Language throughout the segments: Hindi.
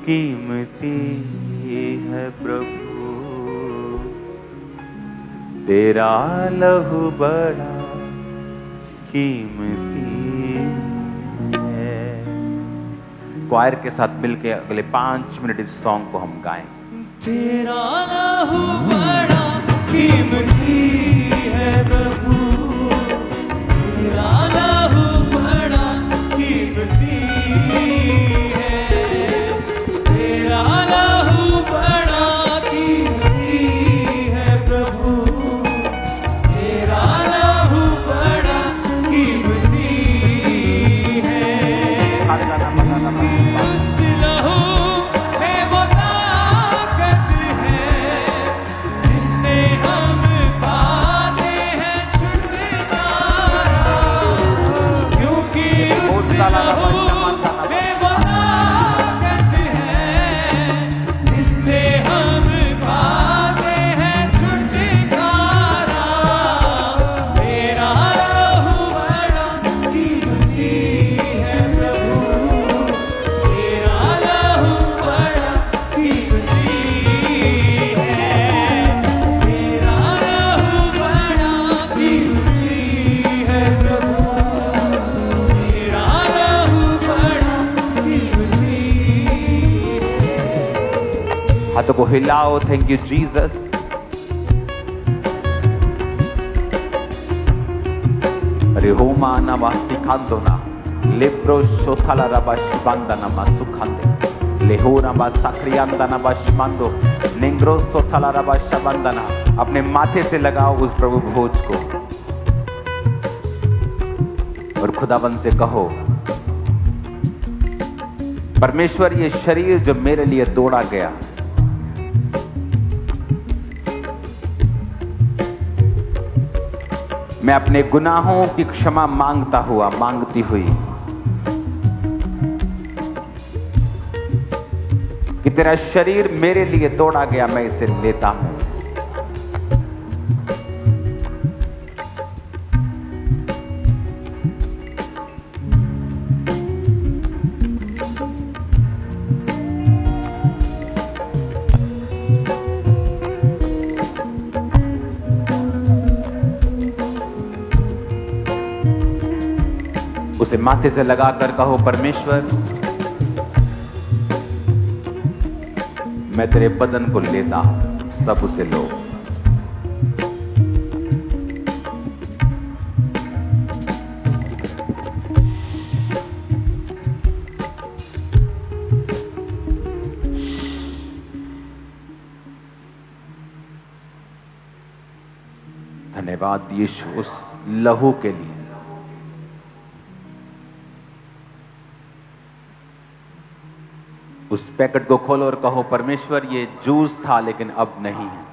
कीमती है प्रभु, तेरा लहू बड़ा कीमती है। क्वायर के साथ मिलके अगले 5 मिनट इस सॉन्ग को हम गाएं। तेरा लहू बड़ा कीमती है प्रभु, तेरा लहू बड़ा कीमती है, तेरा लहू बड़ा कीमती है प्रभु, तेरा लहू बड़ा कीमती है। उस लहू में वो ताकत है जिससे हम पाते हैं छुटकारा, क्योंकि उस लहू में वो ताकत है जिससे हम पाते हैं छुटकारा। तेरा लहू बड़ा कीमती है प्रभु, तेरा लहू बड़ा कीमती है, तेरा लहू बड़ा कीमती है प्रभु, तेरा लहू बड़ा कीमती है। हाथों को हिलाओ। Thank you Jesus. अरे होमा नवासी खांदोना लेब्रो शोथाला रबाशी बांदाना मासुखांदे लेहोरा बासाक्रियांदा नबाशी मांदो नेंग्रो सोथाला रबाशा बांदाना। अपने माथे से लगाओ उस प्रभु भोज को और खुदावन से कहो, परमेश्वर ये शरीर जो मेरे लिए तोड़ा गया, मैं अपने गुनाहों की क्षमा मांगता हुआ मांगती हुई कि तेरा शरीर मेरे लिए तोड़ा गया, मैं इसे लेता हूं। उसे माथे से लगाकर कहो, परमेश्वर मैं तेरे बदन को लेता हूं, सब उसे लो। धन्यवाद यीशु उस लहू के लिए। उस पैकेट को खोलो और कहो, परमेश्वर ये जूस था लेकिन अब नहीं है,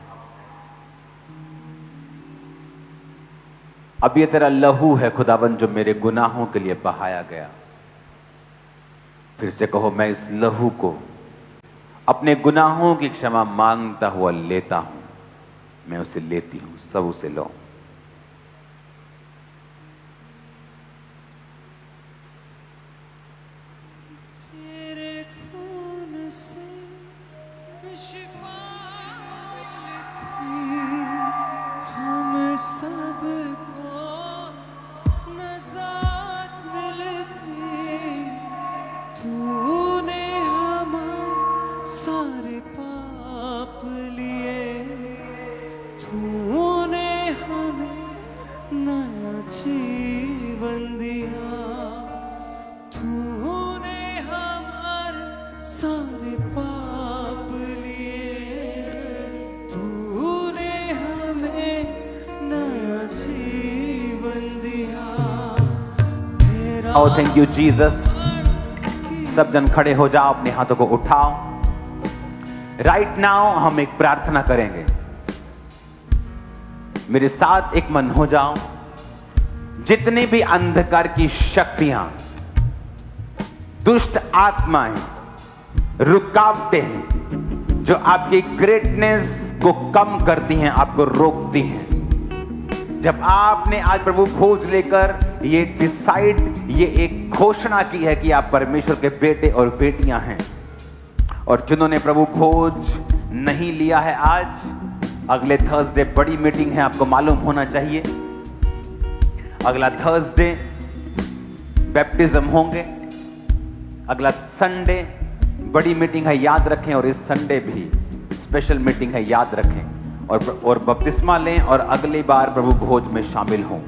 अब ये तेरा लहू है खुदावन जो मेरे गुनाहों के लिए बहाया गया। फिर से कहो, मैं इस लहू को अपने गुनाहों की क्षमा मांगता हुआ लेता हूं, मैं उसे लेती हूं, सब उसे लो। Oh, thank you, Jesus. सब जन खड़े हो जाओ, अपने हाथों को उठाओ। राइट नाउ हम एक प्रार्थना करेंगे। मेरे साथ एक मन हो जाओ। जितनी भी अंधकार की शक्तियां, दुष्ट आत्माएं, रुकावटें हैं जो आपकी ग्रेटनेस को कम करती हैं, आपको रोकती हैं, जब आपने आज प्रभु खोज लेकर ये डिसाइड, ये एक घोषणा की है कि आप परमेश्वर के बेटे और बेटियां हैं, और जिन्होंने प्रभु भोज नहीं लिया है आज, अगले थर्सडे बड़ी मीटिंग है, आपको मालूम होना चाहिए। अगला थर्सडे बैप्टिज्म होंगे, अगला संडे बड़ी मीटिंग है, याद रखें। और इस संडे भी स्पेशल मीटिंग है, याद रखें। और बपतिस्मा लें और अगली बार प्रभु भोज में शामिल हों।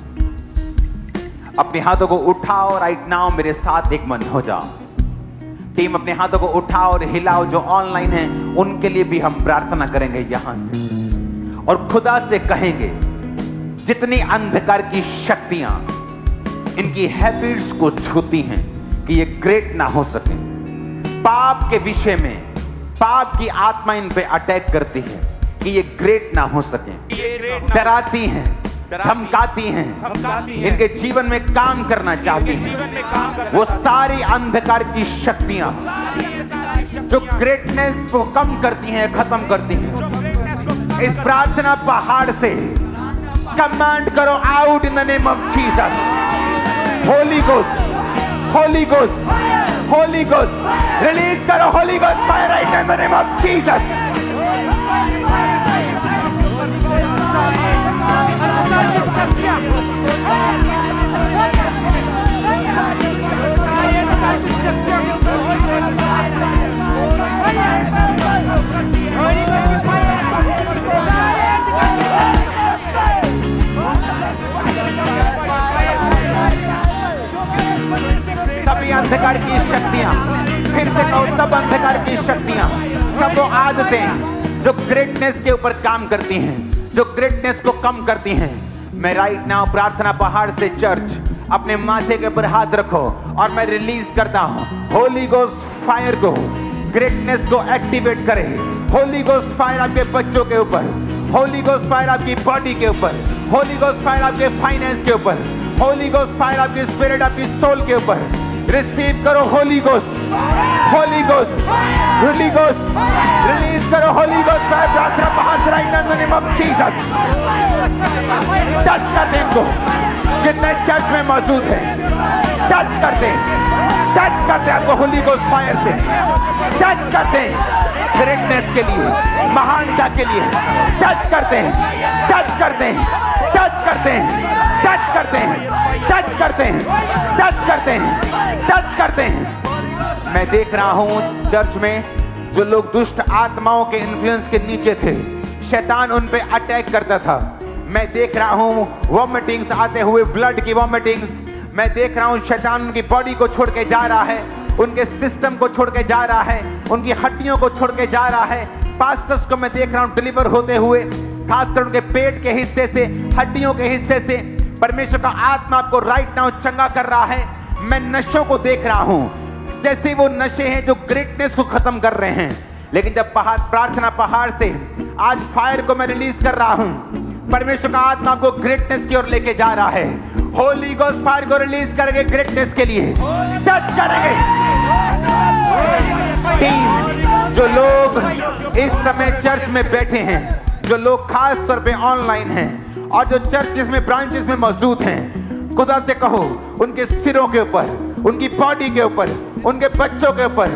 अपने हाथों को उठाओ राइट नाउ, मेरे साथ एक मन हो जाओ। टीम अपने हाथों को उठाओ और हिलाओ। जो ऑनलाइन है उनके लिए भी हम प्रार्थना करेंगे यहां से, और खुदा से कहेंगे जितनी अंधकार की शक्तियां इनकी हैबिट्स को छूती हैं कि ये ग्रेट ना हो सके। पाप के विषय में पाप की आत्मा इन पे अटैक करती है कि ये ग्रेट ना हो सके, डराती हैं, धमकाती हैं, इनके जीवन में काम करना चाहती हैं। वो सारी अंधकार की शक्तियां जो ग्रेटनेस को कम करती हैं, खत्म करती हैं, इस प्रार्थना पहाड़ से कमांड करो, out in the name of Jesus. Holy Ghost, Holy Ghost, Holy Ghost, release करो Holy Ghost fire right in the name of Jesus. सभी अंधकार की शक्तियां, फिर से कहो, सब अंधकार की शक्तियां, सब वो आदतें जो ग्रेटनेस के ऊपर काम करती हैं, जो ग्रेटनेस को कम करती हैं, मैं राइट नाउ प्रार्थना पहाड़ से चर्च अपने माथे के ऊपर हाथ रखो और मैं रिलीज करता हूं होली गोस्ट फायर को, ग्रेटनेस को एक्टिवेट करे। होली गोस्ट फायर आपके बच्चों के ऊपर, होली गोस्ट फायर आपकी बॉडी के ऊपर, होली गोस्ट फायर आपके फाइनेंस के ऊपर, होली गोस्ट फायर आपकी स्पिरिट, आपकी सोल के ऊपर। रिसीव करो Holy Ghost, Holy Ghost, Holy Ghost, release करो होली गोस्ट फायर प्रार्थना पहाड़ से right now in the name of Jesus. Touch कर दे इनको जितने चर्च में मौजूद है, टच करते, टच करते आपको होली गोस्ट फायर से, टच करते ग्रेटनेस के लिए, महानता के लिए, टच करते हैं, टच करते हैं, टच करते हैं, टच करते हैं, टच करते हैं, टच करते हैं, टच करते हैं। मैं देख रहा हूं चर्च में जो लोग दुष्ट आत्माओं के इन्फ्लुएंस के नीचे थे, शैतान उन पे अटैक करता था। मैं देख रहा हूं वॉमिटिंग्स आते हुए, ब्लड की वॉमिटिंग्स। मैं देख रहा हूं शैतान उनकी बॉडी को छोड़ के जा रहा है, उनके सिस्टम को छोड़ के जा रहा है, उनकी हड्डियों को छोड़ के जा रहा है। पास्टर्स को मैं देख रहा हूं डिलीवर होते हुए, खासकर उनके पेट के हिस्से से, हड्डियों के हिस्से से। परमेश्वर का आत्मा आपको राइट नाउ चंगा कर रहा है। मैं नशों को देख रहा हूं, जैसे वो नशे हैं जो ग्रेटनेस को खत्म कर रहे हैं। लेकिन जब पहाड़ प्रार्थना पहाड़ से आज फायर को मैं रिलीज कर रहा हूं, परमेश्वर का आत्मा आपको ग्रेटनेस की ओर लेके जा रहा है। होली गोस्ट फायर को रिलीज करेंगे ग्रेटनेस के लिए, टच करेंगे। टीम, जो लोग इस समय चर्च में बैठे हैं, जो लोग खास तौर पे ऑनलाइन हैं और जो चर्चेस में ब्रांचेस में मौजूद हैं, खुदा से कहो उनके सिरों के ऊपर, उनकी बॉडी के ऊपर, उनके बच्चों के ऊपर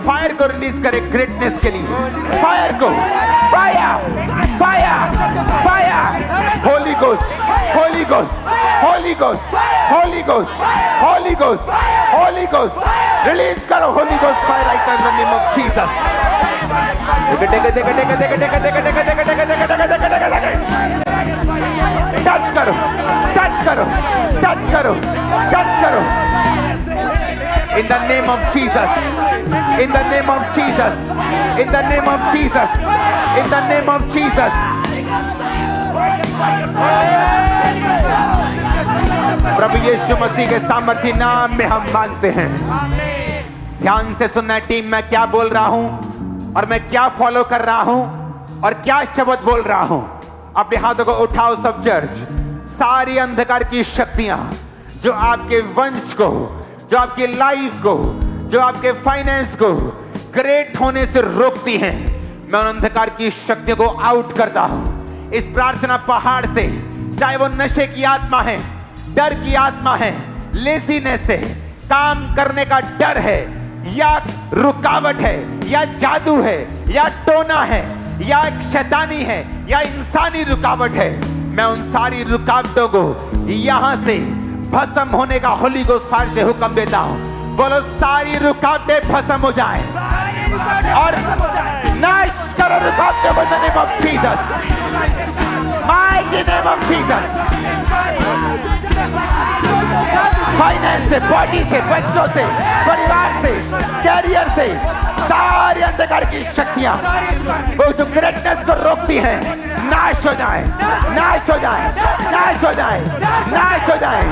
फायर को रिलीज करे ग्रेटनेस के लिए। फायर को, fire, fire, fire, Holy Ghost, Holy Ghost, Holy Ghost, Holy Ghost, Holy Ghost, Holy Ghost, release करो Holy Ghost fire right in the name of Jesus. Touch करो, टच करो, टच करो, टच करो। In the name of Jesus, in the name of Jesus, in the name of Jesus, in the name of Jesus. प्रभु यीशु मसीह के सामर्थी नाम में हम मांगते हैं। ध्यान से सुनना टीम, मैं क्या बोल रहा हूं और मैं क्या फॉलो कर रहा हूं और क्या शब्द बोल रहा हूं। अपने हाथों को उठाओ सब चर्च। सारी अंधकार की शक्तियां जो आपके वंश को, जो आपकी लाइफ को, जो आपके फाइनेंस को ग्रेट होने से रोकती हैं, मैं उन अंधकार की शक्तियों को आउट करता हूं इस प्रार्थना पहाड़ से। चाहे वो नशे की आत्मा है, डर की आत्मा है, लेजीनेस से काम करने का डर है, या रुकावट है या जादू है या टोना है या शैतानी है या इंसानी रुकावट है, मैं उन सारी रुकावटों को यहां से भस्म होने का होली गोस्ट फायर से हुक्म देता हूं। बोलो सारी रुकावटें भस्म हो जाएं और नाश करो रुकावटों को, इन the name of Jesus, mighty name of Jesus. Finance से, बॉडी से, बच्चों से, परिवार से, कैरियर से, सारी अंधकार की शक्तियां वो जो ग्रेटनेस को रोकती हैं, नाश हो जाए, नाश हो जाए, नाश हो जाए, नाश हो जाए,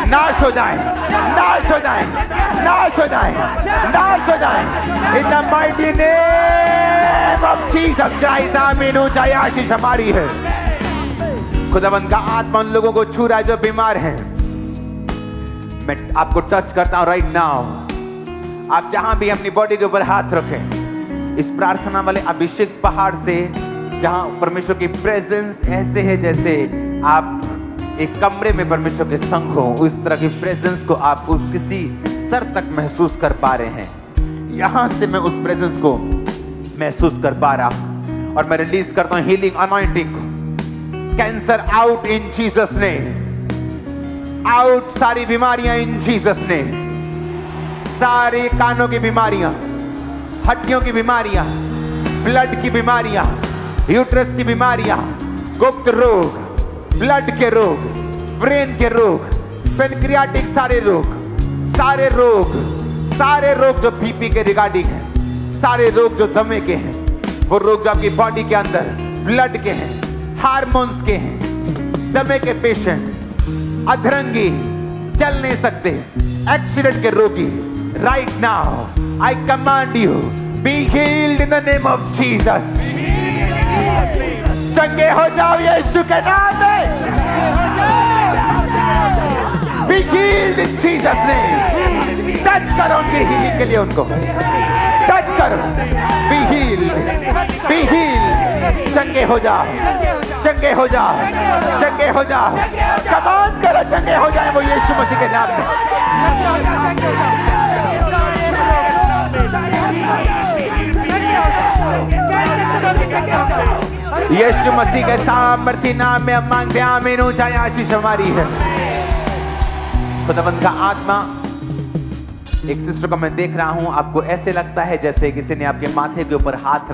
नाश हो जाए, नाश हो जाए, नाश हो जाए, नाश हो जाए, in the mighty name of Jesus Christ. आमीन। ऊंचाई आशीष हमारी है। खुदावंद का आत्मा उन लोगों को छू रहा है जो बीमार हैं। मैं आपको टच करता हूं राइट नाउ। आप जहां भी अपनी बॉडी के ऊपर हाथ रखें, इस प्रार्थना वाले अभिषेक पहाड़ से, जहां परमेश्वर की प्रेजेंस ऐसे है जैसे आप एक कमरे में परमेश्वर के संग हो, उस तरह की प्रेजेंस को आप उस किसी स्तर तक महसूस कर पा रहे हैं। यहां से मैं उस प्रेजेंस को महसूस कर पा रहा हूं और मैं रिलीज करता हूं हीलिंग अनॉइंटिंग को। Cancer out in Jesus name, out सारी बीमारियां इन जीसस नेम, सारी कानों की बीमारियां, हड्डियों की बीमारियां, ब्लड की बीमारियां, यूट्रस की बीमारियां, गुप्त रोग, ब्लड के रोग, ब्रेन के रोग, पेनक्रियाटिक सारे रोग, सारे रोग, सारे रोग जो बीपी के रिगार्डिंग हैं, सारे रोग जो दमे के हैं, वो रोग जो आपकी बॉडी के अंदर ब्लड के हैं, हार्मोन्स के हैं, दमे के पेशेंट, अधरंगी, चल नहीं सकते, एक्सीडेंट के रोगी, right now I command you be healed in the name of Jesus. चंगे हो जाओ यीशु के नाम में। Be healed in Jesus name. Touch करो उनकी हीलिंग के लिए, उनको टच करो। Be healed, be healed. चंगे हो जाओ, चंगे हो जाओ, चंगे हो जाओ। कमांड करो चंगे हो जाए वो यीशु मसीह के नाम में। यीशु मसीह के सामर्थी नाम में हम मांगते हैं। आमीन। ऊंचाई आशीष हमारी है। खुदावंद का आत्मा, एक सिस्टर को मैं देख रहा हूं, आपको ऐसे लगता है जैसे किसी ने आपके माथे के ऊपर हाथ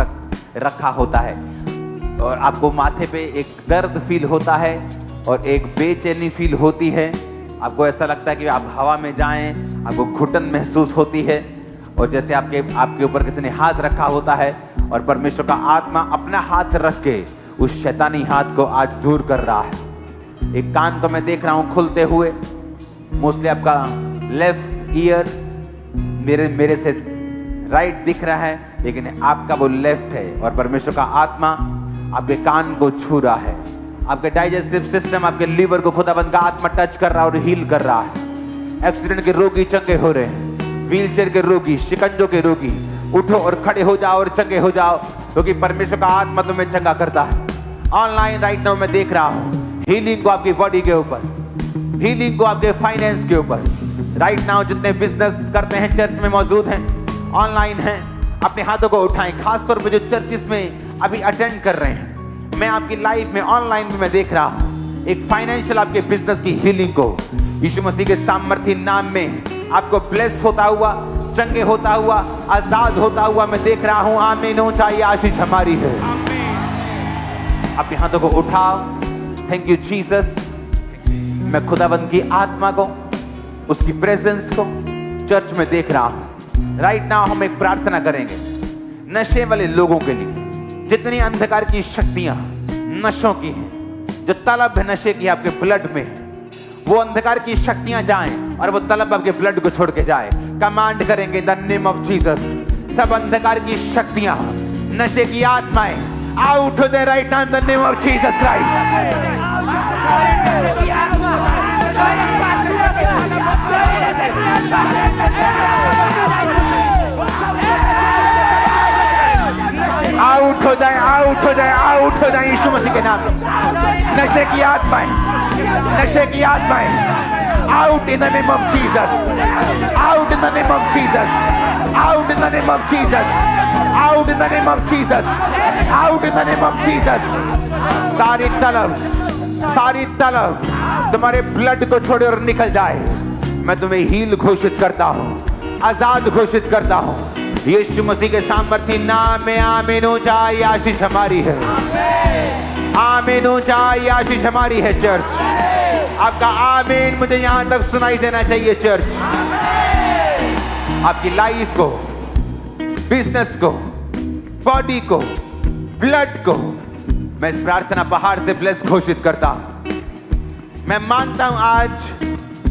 रखा होता है और आपको माथे पे एक दर्द फील होता है और एक बेचैनी फील होती है। आपको ऐसा लगता है कि आप हवा में जाएं, आपको घुटन महसूस होती है और जैसे आपके ऊपर किसी ने हाथ रखा होता है और परमेश्वर का आत्मा अपना हाथ रख के उस शैतानी हाथ को आज दूर कर रहा है। एक कान को मैं देख रहा हूं खुलते हुए, मोस्टली आपका लेफ्ट ईयर मेरे से राइट दिख रहा है, लेकिन आपका वो लेफ्ट है और परमेश्वर का आत्मा आपके कान को छू रहा है। आपके डाइजेस्टिव सिस्टम, आपके लीवर को खुदाबंद का आत्मा टच कर रहा है और हील कर रहा है। एक्सीडेंट के रोगी चंगे हो रहे हैं, व्हीलचेयर के रोगी, शिकंजों के रोगी, उठो और खड़े हो जाओ और चंगे हो जाओ, क्योंकि परमेश्वर का आत्मा तुम्हें चंगा करता है। ऑनलाइन राइट नाउ मैं देख रहा हूं हीलिंग को आपकी बॉडी के ऊपर, हीलिंग को आपके फाइनेंस के ऊपर। राइट नाउ जितने बिजनेस करते हैं, चर्च में मौजूद हैं, ऑनलाइन हैं, अपने हाथों को उठाएं। खासतौर पे जो चर्चिस में अभी अटेंड कर रहे हैं, मैं आपकी लाइफ में ऑनलाइन में मैं देख रहा हूं एक फाइनेंशियल आपके बिजनेस की हीलिंग को यीशु मसीह के सामर्थी नाम में आपको ब्लेस होता हुआ, चंगे होता हुआ, आजाद होता हुआ मैं देख रहा हूं। आमीन। ऊंचाई आशीष हमारी है। अपने हाथों को उठाओ। Thank you Jesus. मैं खुदाबंद की आत्मा को, उसकी प्रेजेंस को चर्च में देख रहा हूं। राइट नाउ हम एक प्रार्थना करेंगे नशे वाले लोगों के लिए। जितनी अंधकार की शक्तियां नशों की हैं, जो तलब है नशे की आपके ब्लड में, वो अंधकार की शक्तियां जाएं और वो तलब आपके ब्लड को छोड़ के जाए। कमांड करेंगे द नेम ऑफ जीसस। सब अंधकार की शक्तियां, नशे की आत्माएं आउट हो जाए right now the name of Jesus Christ. Out हो जाए, आउट हो जाए, आउट हो जाए यीशु मसीह के नाम में। नशे की आत्माएं, नशे की आत्माएं, out in the name of Jesus, out in the name of Jesus, out in the name of Jesus, out in the name of Jesus, out in the name of Jesus. सारी तलब तुम्हारे ब्लड को छोड़े और निकल जाए। मैं तुम्हें हील घोषित करता हूँ, आजाद घोषित करता हूँ। यीशु मसीह के सामर्थ्य नाम में आमीन हो जाए। आशीष हमारी है, आमीन हो जाए। आशीष हमारी है चर्च। आपका आमीन मुझे यहां तक सुनाई देना चाहिए चर्च। आपकी लाइफ को, बिजनेस को, बॉडी को, ब्लड को मैं इस प्रार्थना पहाड़ से ब्लेस घोषित करता हूं। मैं मानता हूं आज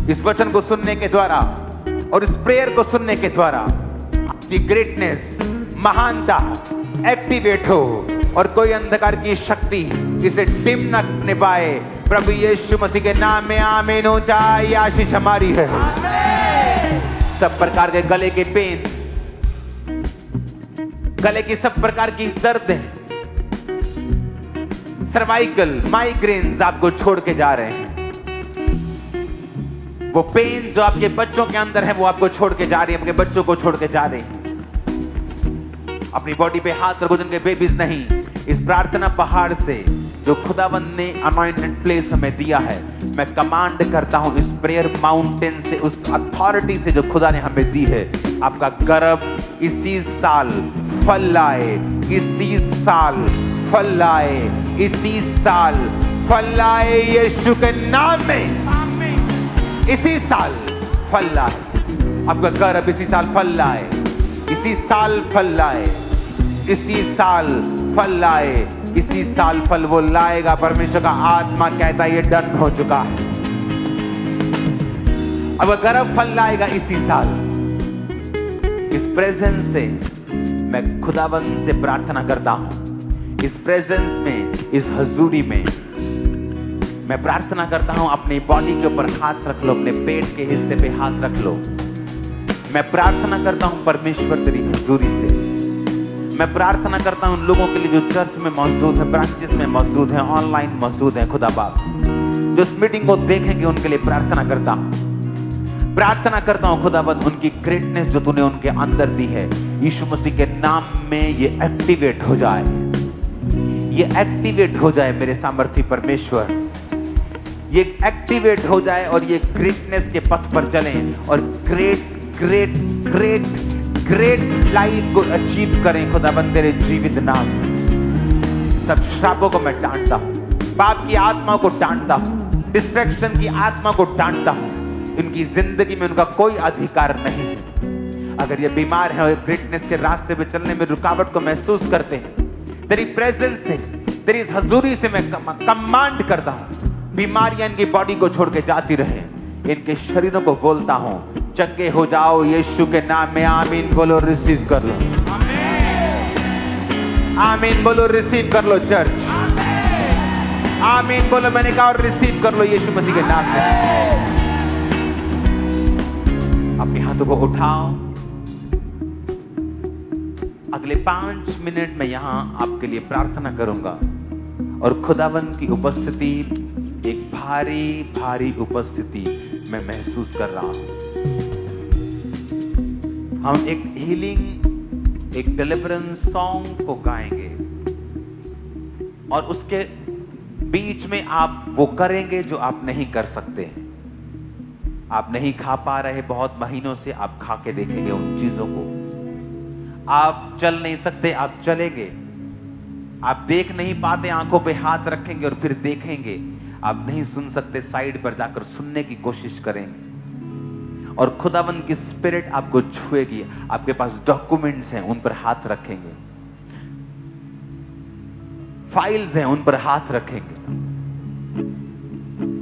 इस वचन को सुनने के द्वारा और इस प्रेयर को सुनने के द्वारा आपकी ग्रेटनेस, महानता एक्टिवेट हो और कोई अंधकार की शक्ति इसे डिम न करने पाए। प्रभु यीशु मसीह के नाम में आमीन हो जाए। आशीष हमारी है। सब प्रकार के गले के पेन, गले की सब प्रकार की दर्द, सर्वाइकल, माइग्रेन्स आपको छोड़ के जा रहे हैं। वो पेन जो आपके बच्चों के अंदर है वो आपको छोड़ के जा रही है, आपके बच्चों को छोड़ के जा रही है। अपनी बॉडी पे हाथ रखो जिनके बेबीज नहीं। इस प्रार्थना पहाड़ से जो खुदावंद ने अनॉइंटेड प्लेस हमें दिया है, मैं कमांड करता हूं इस प्रेयर माउंटेन से, उस अथॉरिटी से जो खुदा ने हमें दी है, आपका गर्भ इसी साल फल लाए, इसी साल फल लाए, इसी साल फल लाए यीशु के नाम में। इसी साल फल लाए, आपका गर्भ इसी साल फल लाए, इसी साल फल लाए, इसी साल फल लाए, इसी साल फल वो लाएगा। परमेश्वर का आत्मा कहता है ये डन हो चुका है। अब गर्भ फल लाएगा इसी साल। इस प्रेजेंस से मैं खुदावंद से प्रार्थना करता हूं, इस प्रेजेंस में, इस हजूरी में मैं प्रार्थना करता हूं, अपनी बॉडी के ऊपर हाथ रख लो, अपने पेट के हिस्से पे हाथ रख लो। मैं प्रार्थना करता हूं परमेश्वर तेरी हजूरी से। मैं प्रार्थना करता हूं उन लोगों के लिए जो चर्च में मौजूद है, ब्रांचेस में मौजूद है, ऑनलाइन मौजूद है। खुदा बाप जो इस मीटिंग को देखेंगे उनके लिए प्रार्थना करता हूं, प्रार्थना करता हूं खुदावंद उनकी ग्रेटनेस जो तूने उनके अंदर दी है, यीशु मसीह के नाम में ये एक्टिवेट हो जाए, ये एक्टिवेट हो जाए मेरे सामर्थ्य परमेश्वर, ये एक्टिवेट हो जाए और ये ग्रेटनेस के पथ पर चलें और great great great great life को अचीव करें खुदावंद तेरे जीवित नाम में। सब श्रापों को मैं डांटता हूं, पाप की आत्मा को डांटता हूं, डिस्ट्रैक्शन की आत्मा को डांटता हूं। इनकी जिंदगी में उनका कोई अधिकार नहीं है। अगर ये बीमार है और ग्रेटनेस के रास्ते पे चलने में रुकावट को महसूस करते हैं, तेरी प्रेजेंस से, तेरी इस हजूरी से मैं कमांड करता हूं, बीमारियां इनकी बॉडी को छोड़ के जाती रहे। इनके शरीरों को बोलता हूं चंगे हो जाओ यीशु के नाम में। आमीन बोलो, रिसीव कर लो। आमीन बोलो, रिसीव कर लो चर्च। आमीन बोलो, मैंने कहा और रिसीव कर लो यीशु मसीह के नाम में। अपने हाथों को उठाओ। अगले 5 मिनट में यहां आपके लिए प्रार्थना करूंगा और खुदावंद की उपस्थिति, एक भारी भारी उपस्थिति मैं महसूस कर रहा हूं। हम एक हीलिंग, एक डिलीवरेंस सॉन्ग को गाएंगे और उसके बीच में आप वो करेंगे जो आप नहीं कर सकते। आप नहीं खा पा रहे बहुत महीनों से, आप खा के देखेंगे उन चीजों को। आप चल नहीं सकते, आप चलेंगे। आप देख नहीं पाते, आंखों पे हाथ रखेंगे और फिर देखेंगे। आप नहीं सुन सकते, साइड पर जाकर सुनने की कोशिश करेंगे और खुदावंद की स्पिरिट आपको छुएगी। आपके पास डॉक्यूमेंट्स हैं, उन पर हाथ रखेंगे, फाइल्स हैं, उन पर हाथ रखेंगे।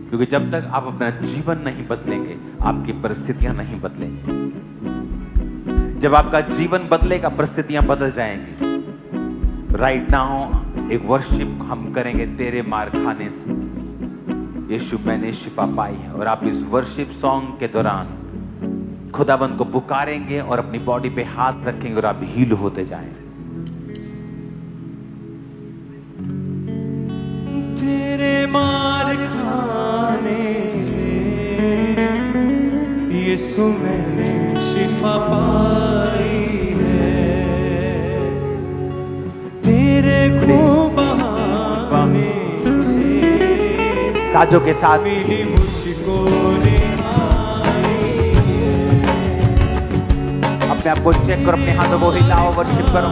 क्योंकि जब तक आप अपना जीवन नहीं बदलेंगे, आपकी परिस्थितियां नहीं बदलेंगी। जब आपका जीवन बदलेगा, परिस्थितियां बदल जाएंगी। राइट नाउ एक वर्शिप हम करेंगे तेरे मार खाने से यीशु मैंने शिफा पाई है, और आप इस वर्शिप सॉन्ग के दौरान खुदाबंद को पुकारेंगे और अपनी बॉडी पे हाथ रखेंगे और आप हील होते जाएंगे। तेरे मां खाने से यीशु मैंने शिफा पाई है, तेरे खून बहाने से साजों के साथ मिली मुझको रिहाई है। अपने आप को चेक करो, अपने हाथों को हिलाओ, वर्शिप करो।